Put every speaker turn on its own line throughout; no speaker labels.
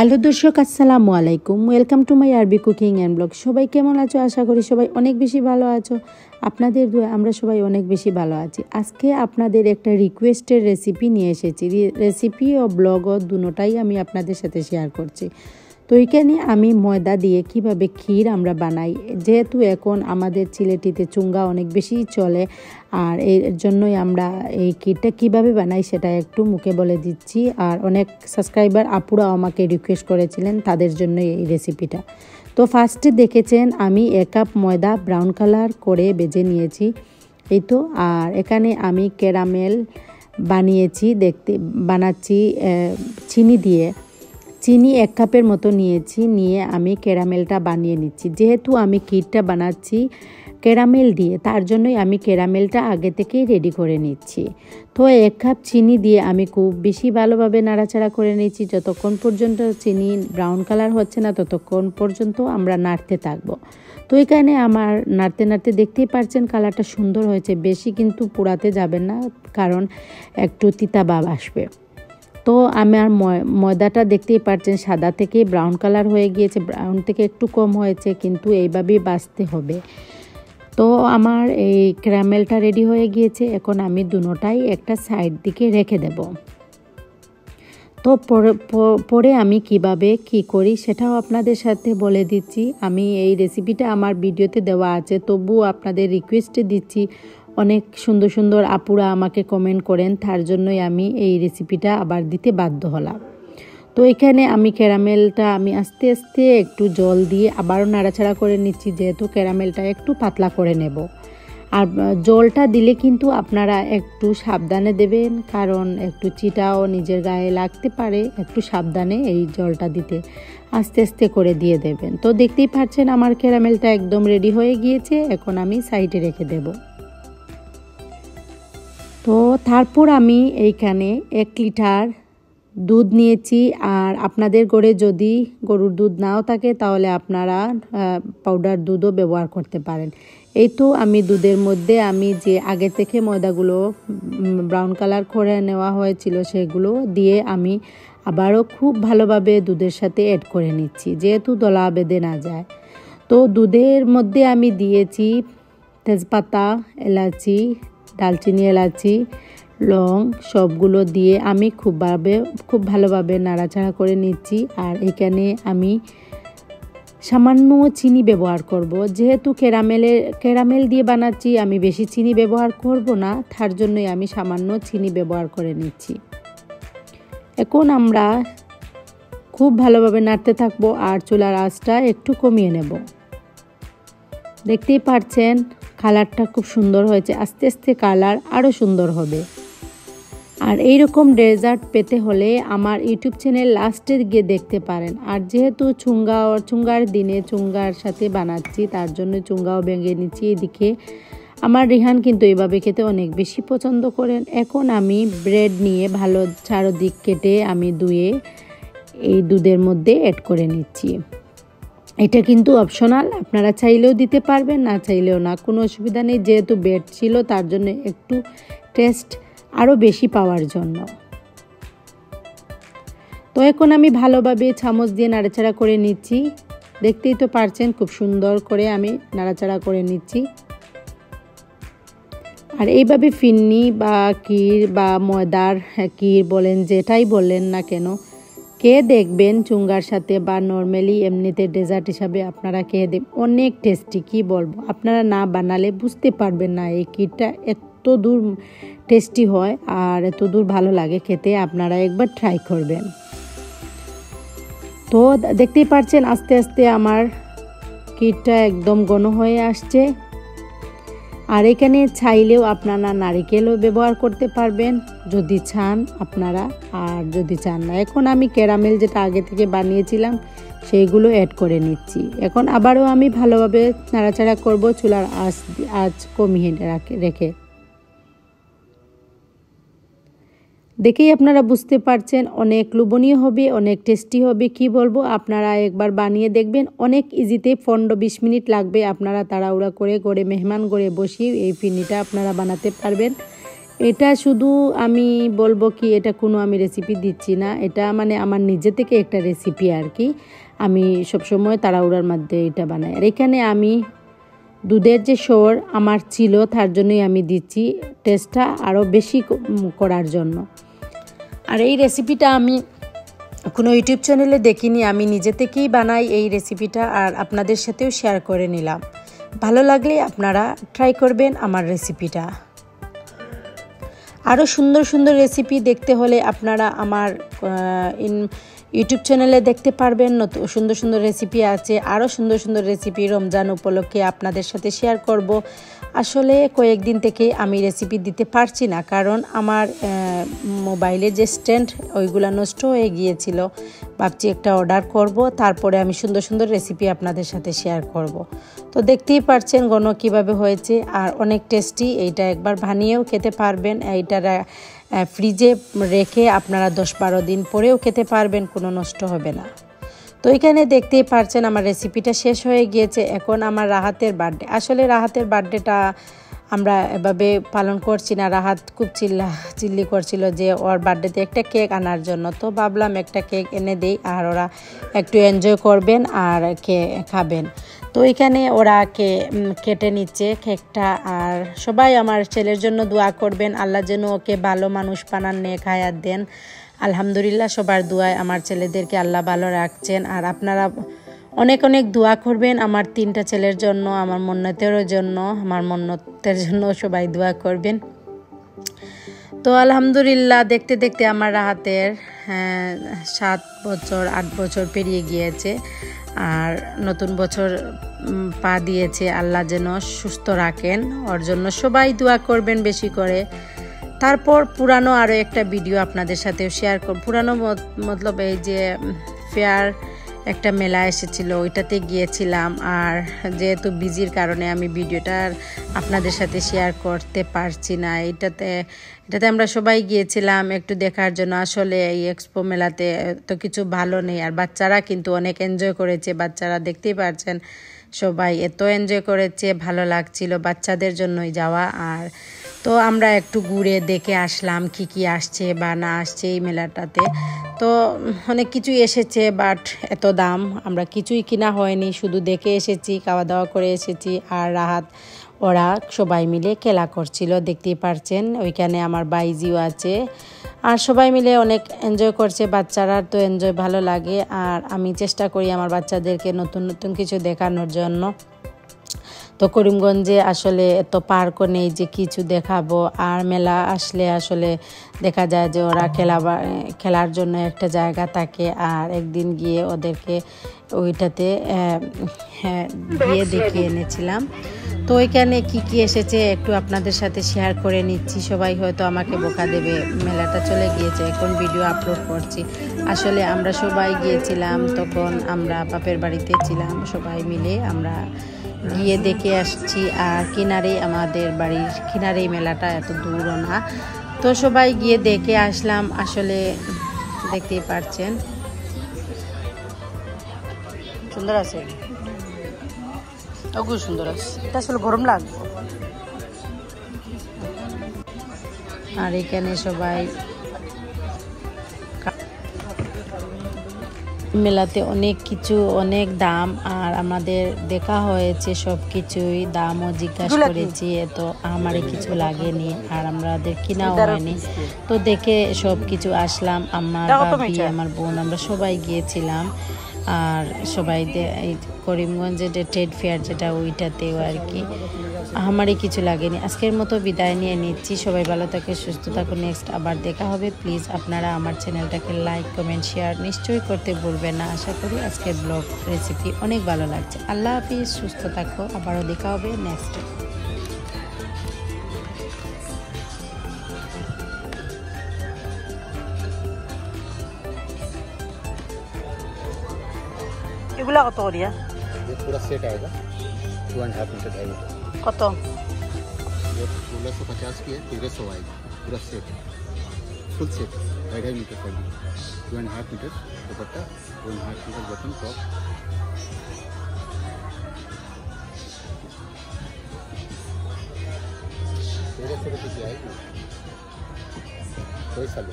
Hello দর্শক, আসসালামু আলাইকুম। ওয়েলকাম টু মাই আরবি কুকিং অ্যান্ড ব্লগ। সবাই কেমন আছো? আশা করি সবাই অনেক বেশি ভালো আছো। আপনাদের দোয়ায় আমরা সবাই অনেক বেশি ভালো আছি। আজকে আপনাদের একটা রিকোয়েস্টের রেসিপি নিয়ে এসেছি। রেসিপি ও ব্লগ দুটোটাই আমি আপনাদের সাথে শেয়ার করছি। তো এখানে আমি ময়দা দিয়ে কিভাবে ক্ষীর আমরা বানাই, যেহেতু এখন আমাদের সিলেটিতে চুঙ্গা অনেক বেশি চলে, আর এর জন্যই আমরা এই ক্ষীরটা কিভাবে বানাই সেটা একটু মুখে বলে দিচ্ছি। আর অনেক সাবস্ক্রাইবার আপুরাও আমাকে রিকোয়েস্ট করেছিলেন, তাদের জন্য এই রেসিপিটা। তো ফার্স্টে দেখেছেন আমি 1 কাপ ময়দা ব্রাউন কালার করে বেজে নিয়েছি, এই তো। আর এখানে আমি ক্যারামেল বানাচ্ছি চিনি দিয়ে। চিনি 1 কাপের মতো নিয়ে আমি ক্যারামেলটা বানিয়ে নিচ্ছি। যেহেতু আমি ক্ষীরটা বানাচ্ছি ক্যারামেল দিয়ে, তার জন্যই আমি ক্যারামেলটা আগে থেকেই রেডি করে নিচ্ছি। তো 1 কাপ চিনি দিয়ে আমি খুব বেশি ভালোভাবে নাড়াচাড়া করে নিচ্ছি। যতক্ষণ পর্যন্ত চিনি ব্রাউন কালার হচ্ছে না ততক্ষণ পর্যন্ত আমরা নাড়তে থাকবো। তো এখানে আমার নাড়তে নাড়তে দেখতেই পাচ্ছেন কালারটা সুন্দর হয়েছে। বেশি কিন্তু পোড়াতে যাবেন না, কারণ একটু তিতা ভাব আসবে। তো আমার ময়দাটা দেখতেই পাচ্ছেন সাদা থেকে ব্রাউন কালার হয়ে গিয়েছে, ব্রাউন থেকে একটু কম হয়েছে, কিন্তু এইভাবেই বাছতে হবে। তো আমার এই ক্যারামেলটা রেডি হয়ে গিয়েছে। এখন আমি দুটোটাই একটা সাইড দিকে রেখে দেব। তো পরে আমি কিভাবে কি করি সেটাও আপনাদের সাথে বলে দিচ্ছি। আমি এই রেসিপিটা আমার ভিডিওতে দেওয়া আছে, তবুও আপনাদের রিকোয়েস্টে দিচ্ছি। অনেক সুন্দর সুন্দর আপুরা আমাকে কমেন্ট করেন, তার জন্যই আমি এই রেসিপিটা আবার দিতে বাধ্য হলাম। তো এখানে আমি ক্যারামেলটা আস্তে আস্তে একটু জল দিয়ে আবারও নাড়াচাড়া করে নিচ্ছি, যেহেতু ক্যারামেলটা একটু পাতলা করে নেব। আর জলটা দিলে কিন্তু আপনারা একটু সাবধানে দেবেন, কারণ একটু চিটাও নিজের গায়ে লাগতে পারে। একটু সাবধানে এই জলটা দিতে আস্তে আস্তে করে দিয়ে দেবেন। তো দেখতেই পাচ্ছেন আমার ক্যারামেলটা একদম রেডি হয়ে গিয়েছে। এখন আমি সাইডে রেখে দেব। তো তারপর আমি এইখানে 1 লিটার দুধ নিয়েছি। আর আপনাদের ঘরে যদি গরুর দুধ নাও থাকে তাহলে আপনারা পাউডার দুধও ব্যবহার করতে পারেন। এই তো আমি দুধের মধ্যে আমি যে আগে থেকে ময়দাগুলো ব্রাউন কালার করে নেওয়া হয়েছিল সেগুলো দিয়ে আমি আবারও খুব ভালোভাবে দুধের সাথে অ্যাড করে নিচ্ছি, যেহেতু দলা বেঁধে না যায়। তো দুধের মধ্যে আমি দিয়েছি তেজপাতা, এলাচি, দালচিনি, এলাচি, লং সবগুলো দিয়ে আমি খুব ভালোভাবে নাড়াচাড়া করে নিচ্ছি। আর এখানে আমি সামান্য চিনি ব্যবহার করব, যেহেতু ক্যারামেল দিয়ে বানাচ্ছি আমি বেশি চিনি ব্যবহার করব না, তার জন্যই আমি সামান্য চিনি ব্যবহার করে নিচ্ছি। এখন আমরা খুব ভালোভাবে নাড়তে থাকবো আর চুলার আঁচটা একটু কমিয়ে নেব। দেখতেই পাচ্ছেন কালারটা খুব সুন্দর হয়েছে, আস্তে আস্তে কালার আরও সুন্দর হবে। আর এইরকম ডেজার্ট পেতে হলে আমার ইউটিউব চ্যানেল লাস্টে গিয়ে দেখতে পারেন। আর যেহেতু চুঙ্গার দিনে চুঙ্গার সাথে বানাচ্ছি, তার জন্য চুঙ্গাও ভেঙে নিচ্ছি। এদিকে আমার রিহান কিন্তু এইভাবে খেতে অনেক বেশি পছন্দ করেন। এখন আমি ব্রেড নিয়ে ভালো চারদিক কেটে আমি ধুয়ে এই দুধের মধ্যে অ্যাড করে নিচ্ছি। এটা কিন্তু অপশনাল, আপনারা চাইলেও দিতে পারবেন, না চাইলেও না, কোনো অসুবিধা নেই। যেহেতু ব্রেড ছিল তার জন্য একটু টেস্ট আরও বেশি পাওয়ার জন্য। তো এখন আমি ভালোভাবে চামচ দিয়ে নাড়াচাড়া করে নিচ্ছি। দেখতেই তো পারছেন খুব সুন্দর করে আমি নাড়াচাড়া করে নিচ্ছি। আর এইভাবে ফিন্নি বা ক্ষীর বা ময়দার ক্ষীর বলেন, যেটাই বললেন না কেন, খেয়ে দেখবেন চুঙ্গার সাথে বা নর্মালি এমনিতে ডেজার্ট হিসাবে আপনারা খেয়ে দেখবেন, অনেক টেস্টি। কি বলবো, আপনারা না বানালে বুঝতে পারবেন না এই ক্ষীরটা এত দূর টেস্টি হয় আর এত দূর ভালো লাগে খেতে। আপনারা একবার ট্রাই করবেন। তো দেখতেই পাচ্ছেন আস্তে আস্তে আমার ক্ষীরটা একদম ঘন হয়ে আসছে। আর এখানে চাইলেও আপনারা নারিকেলও ব্যবহার করতে পারবেন যদি চান আপনারা, আর যদি চান না। এখন আমি ক্যারামেল যেটা আগে থেকে বানিয়েছিলাম সেইগুলো অ্যাড করে নিচ্ছি। এখন আবারও আমি ভালোভাবে নাড়াচাড়া করব চুলার আঁচ কমিয়ে রেখে। দেখেই আপনারা বুঝতে পারছেন অনেক লোভনীয় হবে, অনেক টেস্টি হবে। কি বলবো, আপনারা একবার বানিয়ে দেখবেন। অনেক ইজিতে 15-20 মিনিট লাগবে। আপনারা তাড়াহুড়া করে মেহমান করে বসিয়ে এই ফিরনিটা আপনারা বানাতে পারবেন। এটা শুধু আমি বলবো কি, এটা কোনো আমি রেসিপি দিচ্ছি না, এটা মানে আমার নিজে থেকে একটা রেসিপি আর কি। আমি সবসময় তাড়াহুড়ার মধ্যে এটা বানাই। আর এখানে আমি দুধের যে সর আমার ছিল, তার জন্যই আমি দিচ্ছি, টেস্টটা আরও বেশি করার জন্য। আর এই রেসিপিটা আমি কোনো ইউটিউব চ্যানেলে দেখিনি, আমি নিজে থেকেই বানাই এই রেসিপিটা, আর আপনাদের সাথেও শেয়ার করে নিলাম। ভালো লাগলে আপনারা ট্রাই করবেন আমার রেসিপিটা। আরও সুন্দর সুন্দর রেসিপি দেখতে হলে আপনারা আমার ইউটিউব চ্যানেলে দেখতে পারবেন। নতুন সুন্দর সুন্দর রেসিপি আছে, আরও সুন্দর সুন্দর রেসিপি রমজান উপলক্ষে আপনাদের সাথে শেয়ার করব। আসলে কয়েকদিন থেকে আমি রেসিপি দিতে পারছি না, কারণ আমার মোবাইলে যে স্ট্যান্ড ওইগুলো নষ্ট হয়ে গিয়েছিল। ভাবছি একটা অর্ডার করব, তারপরে আমি সুন্দর সুন্দর রেসিপি আপনাদের সাথে শেয়ার করব। তো দেখতেই পাচ্ছেন ঘন কীভাবে হয়েছে, আর অনেক টেস্টি। এইটা একবার বানিয়েও খেতে পারবেন। এইটা ফ্রিজে রেখে আপনারা 10-12 দিন পরেও খেতে পারবেন, কোনো নষ্ট হবে না। তো এখানে দেখতেই পাচ্ছেন আমার রেসিপিটা শেষ হয়ে গিয়েছে। এখন আমার রাহাতের বার্থডে। আসলে রাহাতের বার্থডেটা আমরা এভাবে পালন করছি না। রাহাত খুব চিল্লি করছিল যে ওর বার্থডেতে একটা কেক আনার জন্য। তো ভাবলাম একটা কেক এনে দেই, আর ওরা একটু এনজয় করবেন আর খাবেন। তো এখানে ওরা কেটে নিচ্ছে কেকটা। আর সবাই আমার ছেলের জন্য দোয়া করবেন, আল্লাহ যেন ওকে ভালো মানুষ বানান, নেক হায়াত দেন। আলহামদুলিল্লাহ, সবার দোয়ায় আমার ছেলেদেরকে আল্লাহ ভালো রাখছেন। আর আপনারা অনেক অনেক দোয়া করবেন আমার 3টা ছেলের জন্য, আমার মন্নতেরও জন্য, আমার মন্নতের জন্য সবাই দোয়া করবেন। তো আলহামদুলিল্লাহ, দেখতে দেখতে আমার রাহাতের 7 বছর 8 বছর পেরিয়ে গিয়েছে, আর নতুন বছর পা দিয়েছে। আল্লাহ যেন সুস্থ রাখেন, ওর জন্য সবাই দোয়া করবেন বেশি করে। তারপর পুরানো আরও একটা ভিডিও আপনাদের সাথেও শেয়ার করব। পুরানো মতলব এই যে ফেয়ার একটা মেলা এসেছিল, ওইটাতে গিয়েছিলাম। আর যেহেতু বিজির কারণে আমি ভিডিওটা আপনাদের সাথে শেয়ার করতে পারছি না। এটাতে আমরা সবাই গিয়েছিলাম একটু দেখার জন্য। আসলে এই এক্সপো মেলাতে তো কিছু ভালো নেই, আর বাচ্চারা কিন্তু অনেক এনজয় করেছে। বাচ্চারা দেখতেই পাচ্ছেন সবাই এত এনজয় করেছে, ভালো লাগছিল, বাচ্চাদের জন্যই যাওয়া। আর তো আমরা একটু ঘুরে দেখে আসলাম কি কি আসছে বা না আসছে এই মেলাটাতে। তো অনেক কিছুই এসেছে, বাট এত দাম, আমরা কিছুই কিনা হয়নি, শুধু দেখে এসেছি, খাওয়া দাওয়া করে এসেছি। আর রাহাত ওরা সবাই মিলে খেলা করছিল, দেখতেই পারছেন। ওইখানে আমার বাইজিও আছে, আর সবাই মিলে অনেক এনজয় করছে। বাচ্চারা তো এনজয় ভালো লাগে, আর আমি চেষ্টা করি আমার বাচ্চাদেরকে নতুন নতুন কিছু দেখানোর জন্য। তো করিমগঞ্জে আসলে এত পার্কও নেই যে কিছু দেখাবো, আর মেলা আসলে আসলে দেখা যায় যে ওরা খেলার জন্য একটা জায়গা থাকে। আর একদিন গিয়ে ওদেরকে ওইটাতে গিয়ে দেখিয়ে এনেছিলাম। তো ওইখানে কি কি এসেছে একটু আপনাদের সাথে শেয়ার করে নিচ্ছি। সবাই হয়তো আমাকে বোকা দেবে, মেলাটা চলে গিয়েছে, এখন ভিডিও আপলোড করছি। আসলে আমরা সবাই গিয়েছিলাম, তখন আমরা বাপের বাড়িতে ছিলাম, সবাই মিলে আমরা গিয়ে দেখে আসছি। আর কিনারেই, আমাদের বাড়ির কিনারেই মেলাটা, এত দূরও না। তো সবাই গিয়ে দেখে আসলাম। আসলে দেখতেই পাচ্ছেন সুন্দর আছে, খুব সুন্দর আছে। এটা আসলে গরম লাগবে। আর এখানে সবাই মেলাতে অনেক কিছু, অনেক দাম, আর আমাদের দেখা হয়েছে সব কিছুই, দামও জিজ্ঞাসা করেছি, এত আমারই কিছু লাগেনি, আর আমাদের কিনাও হয়নি। তো দেখে সব কিছু আসলাম, আমার ভাবি, আমার বোন, আমরা সবাই গিয়েছিলাম। আর সবাই এই করিমগঞ্জের যে ট্রেড ফেয়ার যেটা, ওইটাতেও আর কি আমারই কিছু লাগেনি। আজকের মতো বিদায় নিয়ে নিচ্ছি। সবাই ভালো থাকে, সুস্থ থাকুন, নেক্সট আবার দেখা হবে। প্লিজ আপনারা আমার চ্যানেলটাকে লাইক, কমেন্ট, শেয়ার নিশ্চয়ই করতে ভুলবেন না। আশা করি আজকের ব্লগ রেসিপি অনেক ভালো লাগছে। আল্লাহ হাফিজ, সুস্থ থাকো, আবারও দেখা হবে নেক্সট। এগুলা কত করিয়া?
पूरा सेट आएगा 2.5 मीटर 2.5 मीटर।
কত?
ये 1650 की है, 1300 आएगा पूरा सेट, फुल सेट 2.5 मीटर का 2.5 metre dupatta, 2.5 metre button top. 1300 रुपये की आएगी। कोई सालू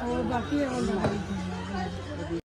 और बाकी